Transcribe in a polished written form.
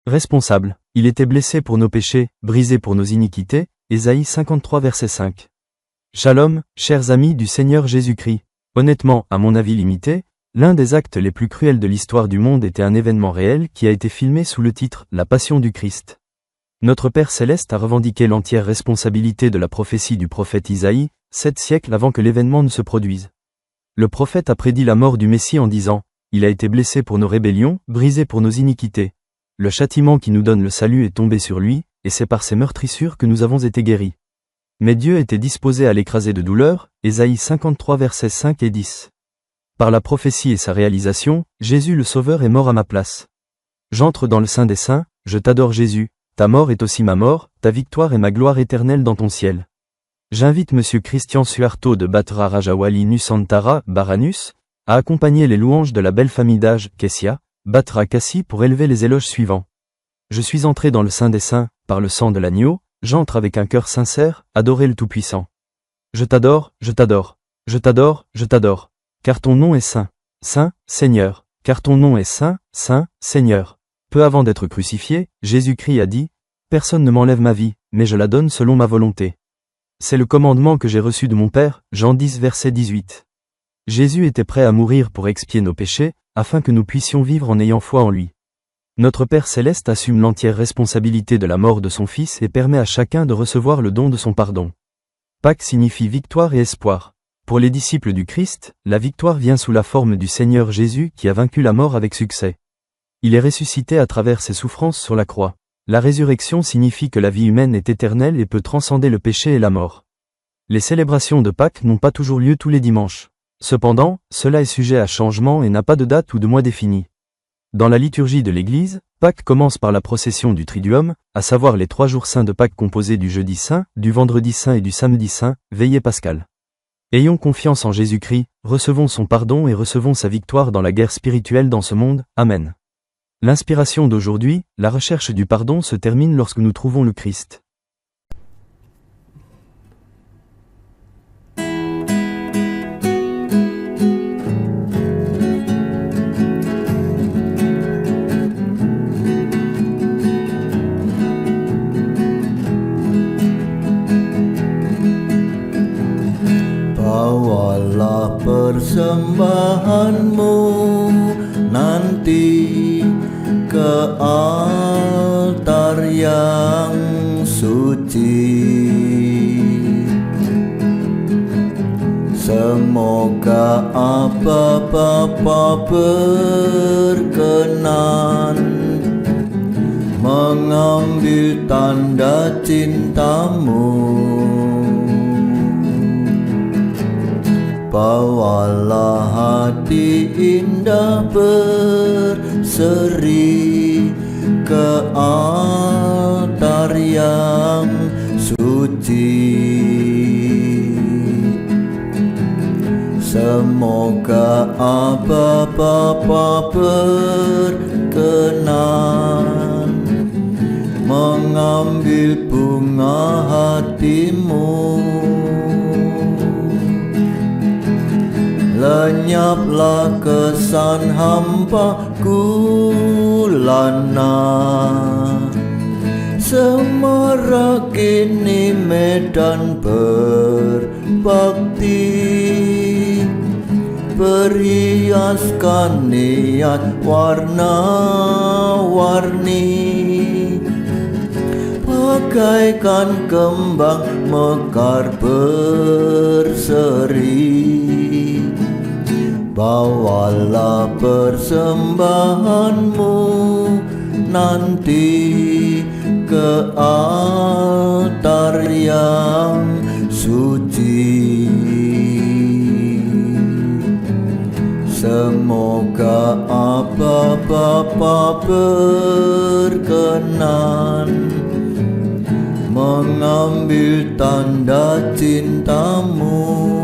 Responsable, il était blessé pour nos péchés, brisé pour nos iniquités, Ésaïe 53 verset 5. Shalom, chers amis du Seigneur Jésus-Christ. Honnêtement, à mon avis limité, l'un des actes les plus cruels de l'histoire du monde était un événement réel qui a été filmé sous le titre « La Passion du Christ ». Notre Père Céleste a revendiqué l'entière responsabilité de la prophétie du prophète Isaïe, 7 siècles avant que l'événement ne se produise. Le prophète a prédit la mort du Messie en disant « Il a été blessé pour nos rébellions, brisé pour nos iniquités. Le châtiment qui nous donne le salut est tombé sur lui, et c'est par ses meurtrissures que nous avons été guéris. » Mais Dieu était disposé à l'écraser de douleur, Ésaïe 53 versets 5 et 10. Par la prophétie et sa réalisation, Jésus le Sauveur est mort à ma place. J'entre dans le Saint des Saints, je t'adore Jésus, ta mort est aussi ma mort, ta victoire est ma gloire éternelle dans ton ciel. J'invite Monsieur Christian Suarto de Batra Rajawali Nusantara, Baranus, à accompagner les louanges de la belle famille d'âge, Kessia, Batra Kassi pour élever les éloges suivants. Je suis entré dans le Saint des Saints, par le sang de l'agneau, j'entre avec un cœur sincère, adorer le Tout-Puissant. Je t'adore, je t'adore, je t'adore, je t'adore, car ton nom est saint, saint, Seigneur, car ton nom est saint, saint, Seigneur. Peu avant d'être crucifié, Jésus-Christ a dit, « Personne ne m'enlève ma vie, mais je la donne selon ma volonté. » C'est le commandement que j'ai reçu de mon Père, Jean 10 verset 18. Jésus était prêt à mourir pour expier nos péchés, afin que nous puissions vivre en ayant foi en lui. Notre Père Céleste assume l'entière responsabilité de la mort de son Fils et permet à chacun de recevoir le don de son pardon. Pâques signifie victoire et espoir. Pour les disciples du Christ, la victoire vient sous la forme du Seigneur Jésus qui a vaincu la mort avec succès. Il est ressuscité à travers ses souffrances sur la croix. La résurrection signifie que la vie humaine est éternelle et peut transcender le péché et la mort. Les célébrations de Pâques n'ont pas toujours lieu tous les dimanches. Cependant, cela est sujet à changement et n'a pas de date ou de mois défini. Dans la liturgie de l'Église, Pâques commence par la procession du Triduum, à savoir les 3 jours saints de Pâques composés du jeudi saint, du vendredi saint et du samedi saint, veillée pascale. Ayons confiance en Jésus-Christ, recevons son pardon et recevons sa victoire dans la guerre spirituelle dans ce monde. Amen. L'inspiration d'aujourd'hui, la recherche du pardon se termine lorsque nous trouvons le Christ. Bawalah persembahanmu nanti ke altar yang suci. Semoga apa-apa berkenan mengambil tanda cintamu. Bawalah hati indah berseri ke altar yang suci. Semoga apa-apa berkenan mengambil bunga hatimu. Lenyaplah kesan hampaku lana, semarak ini medan berbakti, berhiaskan niat warna-warni, bagaikan kembang mekar berseri. Bawalah persembahanmu nanti ke altar yang suci. Semoga apa-apa berkenan mengambil tanda cintamu.